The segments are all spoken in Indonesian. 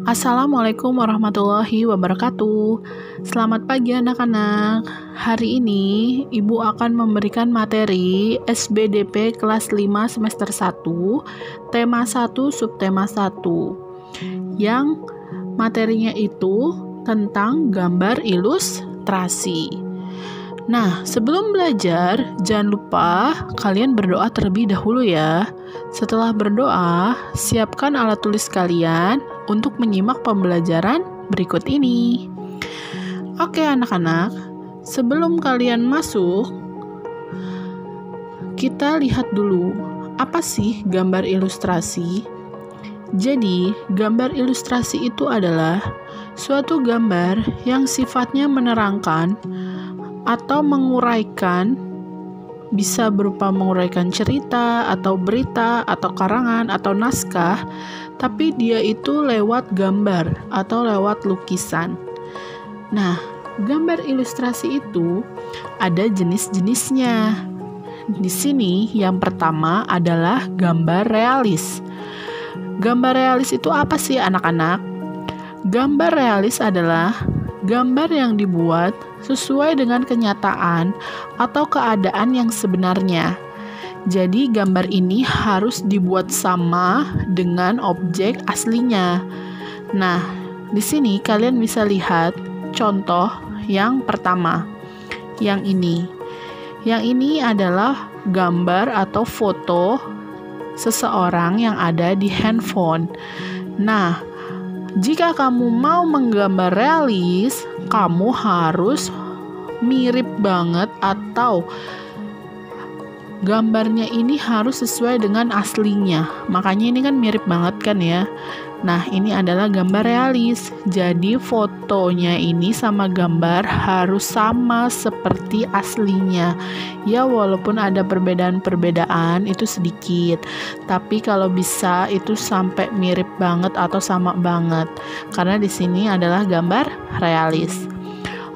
Assalamualaikum warahmatullahi wabarakatuh. Selamat pagi anak-anak. Hari ini Ibu akan memberikan materi SBDP kelas 5 semester 1, tema 1 subtema 1. Yang materinya itu tentang gambar ilustrasi. Nah, sebelum belajar, jangan lupa kalian berdoa terlebih dahulu ya. Setelah berdoa, siapkan alat tulis kalian untuk menyimak pembelajaran berikut ini. Oke anak-anak, sebelum kalian masuk, kita lihat dulu, apa sih gambar ilustrasi? Jadi, gambar ilustrasi itu adalah suatu gambar yang sifatnya menerangkan atau menguraikan, bisa berupa menguraikan cerita atau berita atau karangan atau naskah, tapi dia itu lewat gambar atau lewat lukisan. Nah, gambar ilustrasi itu ada jenis-jenisnya. Di sini yang pertama adalah gambar realis. Gambar realis itu apa sih anak-anak? Gambar realis adalah gambar yang dibuat sesuai dengan kenyataan atau keadaan yang sebenarnya. Jadi gambar ini harus dibuat sama dengan objek aslinya. Nah, di sini kalian bisa lihat contoh yang pertama. Yang ini. Yang ini adalah gambar atau foto seseorang yang ada di handphone. Nah, jika kamu mau menggambar realis, kamu harus mirip banget atau gambarnya ini harus sesuai dengan aslinya. Makanya ini kan mirip banget kan ya. Nah, ini adalah gambar realis. Jadi fotonya ini sama gambar harus sama seperti aslinya. Ya, walaupun ada perbedaan-perbedaan itu sedikit. Tapi kalau bisa itu sampai mirip banget atau sama banget. Karena di sini adalah gambar realis.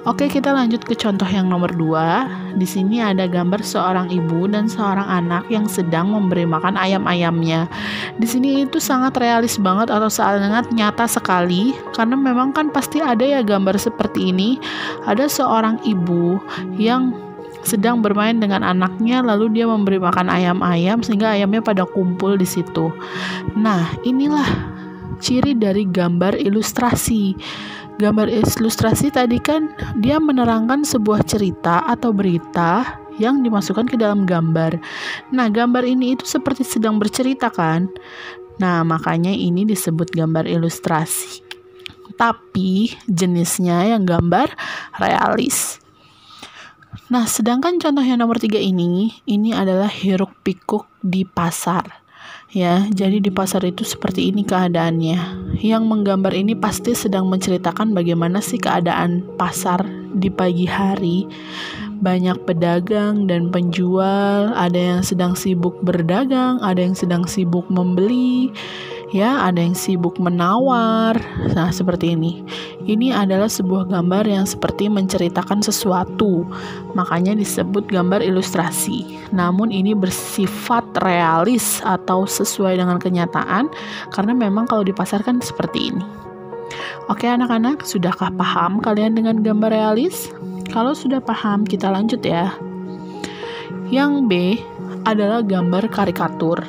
Oke, kita lanjut ke contoh yang nomor 2. Di sini ada gambar seorang ibu dan seorang anak yang sedang memberi makan ayam-ayamnya. Di sini itu sangat realis banget atau sangat nyata sekali, karena memang kan pasti ada ya gambar seperti ini. Ada seorang ibu yang sedang bermain dengan anaknya, lalu dia memberi makan ayam-ayam sehingga ayamnya pada kumpul di situ. Nah, inilah ciri dari gambar ilustrasi. Gambar ilustrasi tadi kan dia menerangkan sebuah cerita atau berita yang dimasukkan ke dalam gambar. Nah, gambar ini itu seperti sedang bercerita kan? Nah, makanya ini disebut gambar ilustrasi. Tapi jenisnya yang gambar realis. Nah, sedangkan contoh yang nomor 3 ini adalah hiruk pikuk di pasar. Ya, jadi di pasar itu seperti ini keadaannya. Yang menggambar ini pasti sedang menceritakan bagaimana sih keadaan pasar di pagi hari. Banyak pedagang dan penjual, ada yang sedang sibuk berdagang, ada yang sedang sibuk membeli, ya, ada yang sibuk menawar. Nah, seperti ini. Ini adalah sebuah gambar yang seperti menceritakan sesuatu. Makanya disebut gambar ilustrasi. Namun ini bersifat realis atau sesuai dengan kenyataan, karena memang kalau dipasarkan seperti ini. Oke anak-anak, sudahkah paham kalian dengan gambar realis? Kalau sudah paham, kita lanjut ya. Yang B adalah gambar karikatur.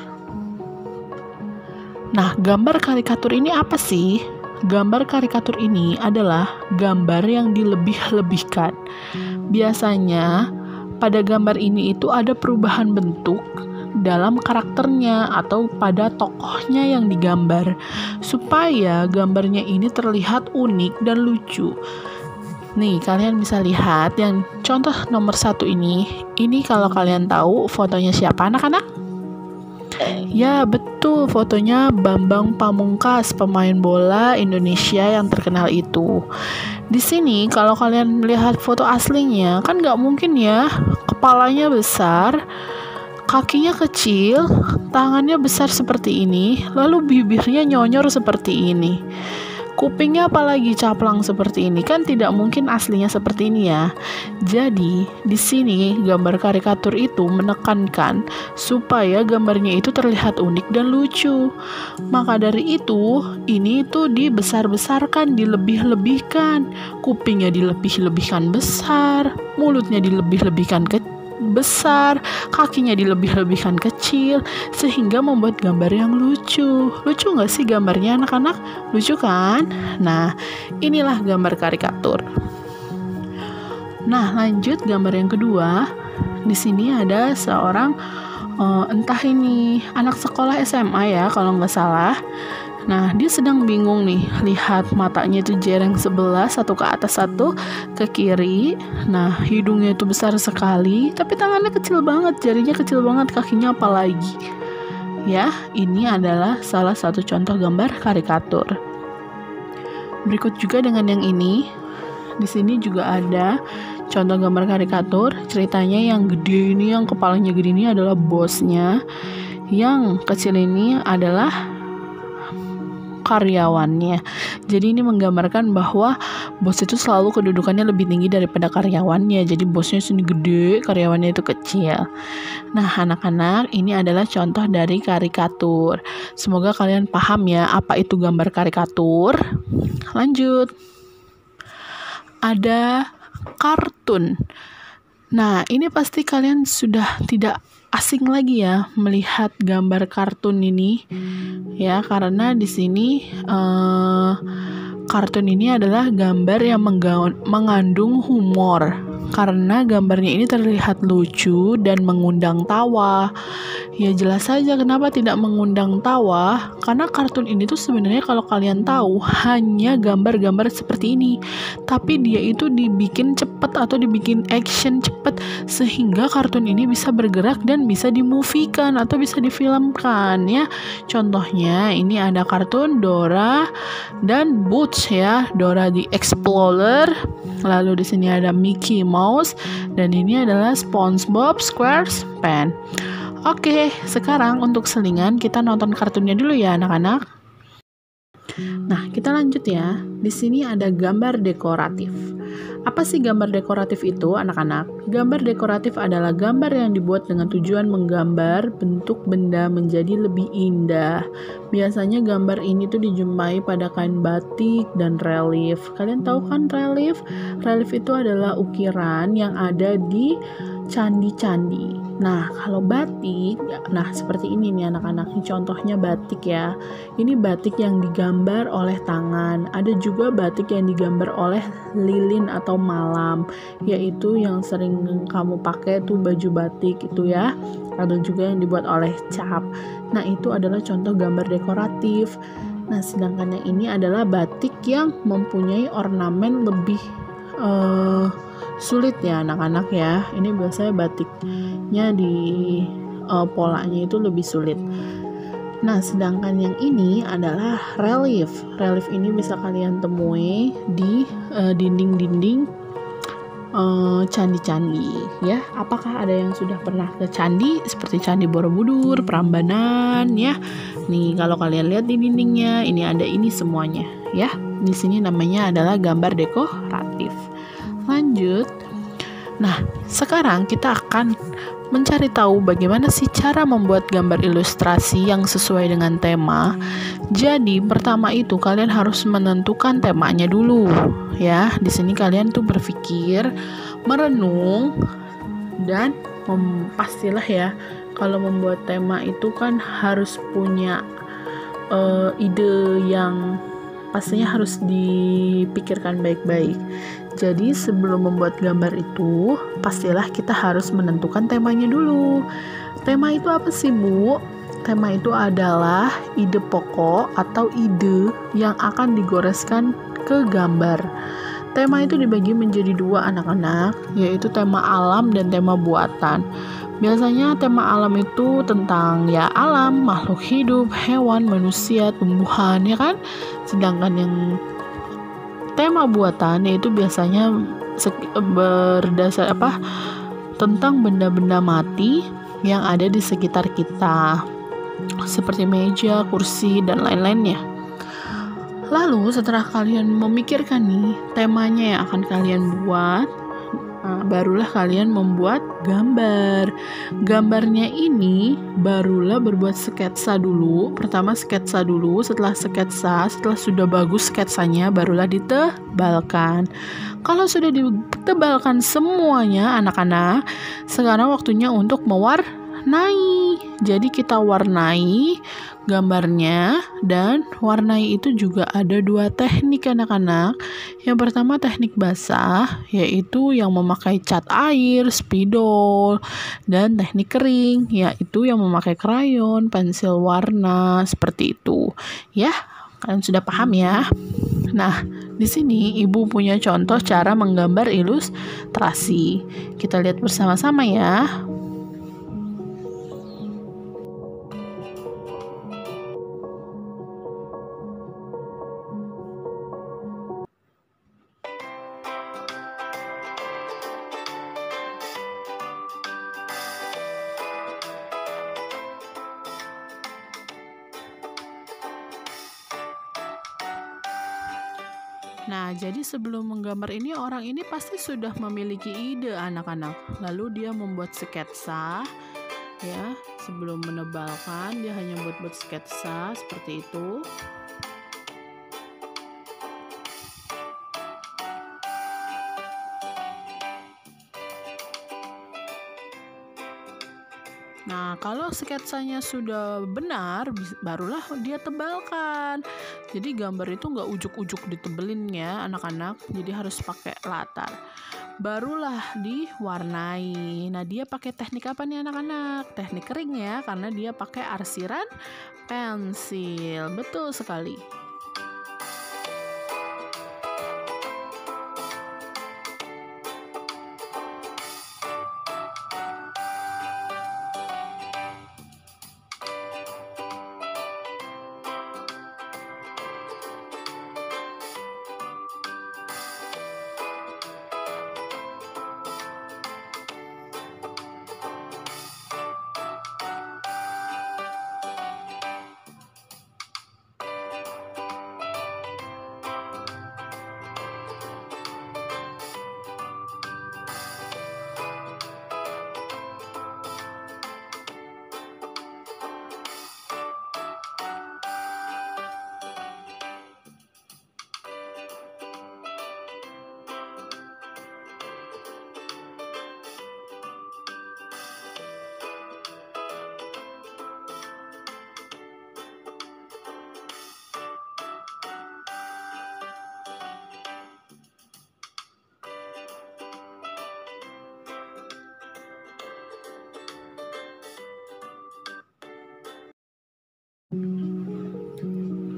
Nah, gambar karikatur ini apa sih? Gambar karikatur ini adalah gambar yang dilebih-lebihkan. Biasanya, pada gambar ini itu ada perubahan bentuk dalam karakternya atau pada tokohnya yang digambar, supaya gambarnya ini terlihat unik dan lucu. Nih, kalian bisa lihat yang contoh nomor 1 ini kalau kalian tahu fotonya siapa anak-anak? Ya, betul, fotonya Bambang Pamungkas, pemain bola Indonesia yang terkenal itu. Di sini kalau kalian melihat foto aslinya, kan nggak mungkin ya, kepalanya besar, kakinya kecil, tangannya besar seperti ini, lalu bibirnya nyonyor seperti ini. Kupingnya apalagi caplang seperti ini, kan tidak mungkin aslinya seperti ini ya. Jadi di sini gambar karikatur itu menekankan supaya gambarnya itu terlihat unik dan lucu. Maka dari itu ini tuh dibesar-besarkan, dilebih-lebihkan. Kupingnya dilebih-lebihkan besar, mulutnya dilebih-lebihkan besar, kakinya dilebih-lebihkan kecil, sehingga membuat gambar yang lucu. Lucu nggak sih gambarnya anak-anak? Lucu kan? Nah, inilah gambar karikatur. Nah, lanjut gambar yang kedua. Di sini ada seorang entah ini anak sekolah SMA ya kalau nggak salah. Nah, dia sedang bingung nih, lihat matanya itu jereng sebelah, satu ke atas, satu ke kiri. Nah, hidungnya itu besar sekali, tapi tangannya kecil banget, jarinya kecil banget, kakinya apalagi. Ya, ini adalah salah satu contoh gambar karikatur. Berikut juga dengan yang ini. Di sini juga ada contoh gambar karikatur. Ceritanya yang gede ini, yang kepalanya gede ini adalah bosnya. Yang kecil ini adalah karyawannya. Jadi ini menggambarkan bahwa bos itu selalu kedudukannya lebih tinggi daripada karyawannya. Jadi bosnya sini gede, karyawannya itu kecil. Nah, anak-anak, ini adalah contoh dari karikatur. Semoga kalian paham ya apa itu gambar karikatur. Lanjut. Ada kartun. Nah, ini pasti kalian sudah tidak asing lagi ya melihat gambar kartun ini ya, karena di sini kartun ini adalah gambar yang mengandung humor, karena gambarnya ini terlihat lucu dan mengundang tawa. Ya jelas saja kenapa tidak mengundang tawa, karena kartun ini tuh sebenarnya kalau kalian tahu hanya gambar-gambar seperti ini, tapi dia itu dibikin cepat atau dibikin action cepat sehingga kartun ini bisa bergerak dan bisa dimoviekan atau bisa difilmkan ya. Contohnya ini ada kartun Dora dan Boots ya, Dora the Explorer. Lalu di sini ada Mickey Mouse dan ini adalah SpongeBob SquarePants. Oke, sekarang untuk selingan kita nonton kartunnya dulu ya anak-anak. Nah, kita lanjut ya. Di sini ada gambar dekoratif. Apa sih gambar dekoratif itu, anak-anak? Gambar dekoratif adalah gambar yang dibuat dengan tujuan menggambar bentuk benda menjadi lebih indah. Biasanya gambar ini tuh dijumpai pada kain batik dan relief. Kalian tahu kan relief? Relief itu adalah ukiran yang ada di candi-candi. Nah, kalau batik, nah seperti ini nih anak-anak, ini contohnya batik ya. Ini batik yang digambar oleh tangan. Ada juga batik yang digambar oleh lilin atau malam, yaitu yang sering kamu pakai tuh baju batik itu ya. Ada juga yang dibuat oleh cap. Nah, itu adalah contoh gambar dekoratif. Nah, sedangkan yang ini adalah batik yang mempunyai ornamen lebih sulit ya anak-anak ya. Ini biasanya batiknya di polanya itu lebih sulit. Nah, sedangkan yang ini adalah relief. Relief ini bisa kalian temui di dinding-dinding candi-candi ya. Apakah ada yang sudah pernah ke candi seperti Candi Borobudur, Prambanan ya? Nih, kalau kalian lihat di dindingnya, ini ada ini semuanya ya. Di sini namanya adalah gambar dekoratif. Lanjut. Nah, sekarang kita akan mencari tahu bagaimana sih cara membuat gambar ilustrasi yang sesuai dengan tema. Jadi, pertama itu kalian harus menentukan temanya dulu, ya. Di sini kalian tuh berpikir, merenung, dan pastilah ya, kalau membuat tema itu kan harus punya ide yang pastinya harus dipikirkan baik-baik. Jadi sebelum membuat gambar itu, pastilah kita harus menentukan temanya dulu. Tema itu apa sih, Bu? Tema itu adalah ide pokok atau ide yang akan digoreskan ke gambar. Tema itu dibagi menjadi dua anak-anak, yaitu tema alam dan tema buatan. Biasanya tema alam itu tentang ya alam, makhluk hidup, hewan, manusia, tumbuhan, ya kan? Sedangkan yang tema buatan yaitu biasanya berdasar tentang benda-benda mati yang ada di sekitar kita, seperti meja, kursi, dan lain-lainnya. Lalu setelah kalian memikirkan nih temanya yang akan kalian buat, barulah kalian membuat gambar. Gambarnya ini barulah berbuat sketsa dulu. Pertama sketsa dulu, setelah sudah bagus sketsanya barulah ditebalkan. Kalau sudah ditebalkan semuanya anak-anak, sekarang waktunya untuk mewarnai. Jadi kita warnai gambarnya, dan warnai itu juga ada 2 teknik anak-anak. Yang pertama teknik basah, yaitu yang memakai cat air, spidol, dan teknik kering, yaitu yang memakai krayon, pensil warna, seperti itu. Ya, kalian sudah paham ya? Nah, di sini Ibu punya contoh cara menggambar ilustrasi. Kita lihat bersama-sama ya. Nah, jadi sebelum menggambar ini, orang ini pasti sudah memiliki ide anak-anak. Lalu dia membuat sketsa, ya. Sebelum menebalkan, dia hanya buat sketsa seperti itu. Nah, kalau sketsanya sudah benar, barulah dia tebalkan. Jadi gambar itu nggak ujuk-ujuk ditebelin ya anak-anak, jadi harus pakai latar. Barulah diwarnai. Nah, dia pakai teknik apa nih anak-anak? Teknik kering ya, karena dia pakai arsiran pensil. Betul sekali.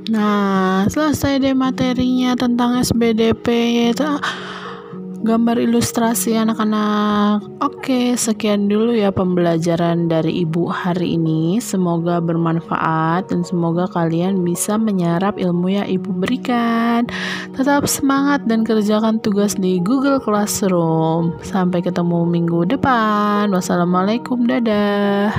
Nah, selesai deh materinya tentang SBDP, yaitu gambar ilustrasi anak-anak. Oke, sekian dulu ya pembelajaran dari Ibu hari ini. Semoga bermanfaat dan semoga kalian bisa menyerap ilmu yang Ibu berikan. Tetap semangat dan kerjakan tugas di Google Classroom. Sampai ketemu minggu depan. Wassalamualaikum, dadah.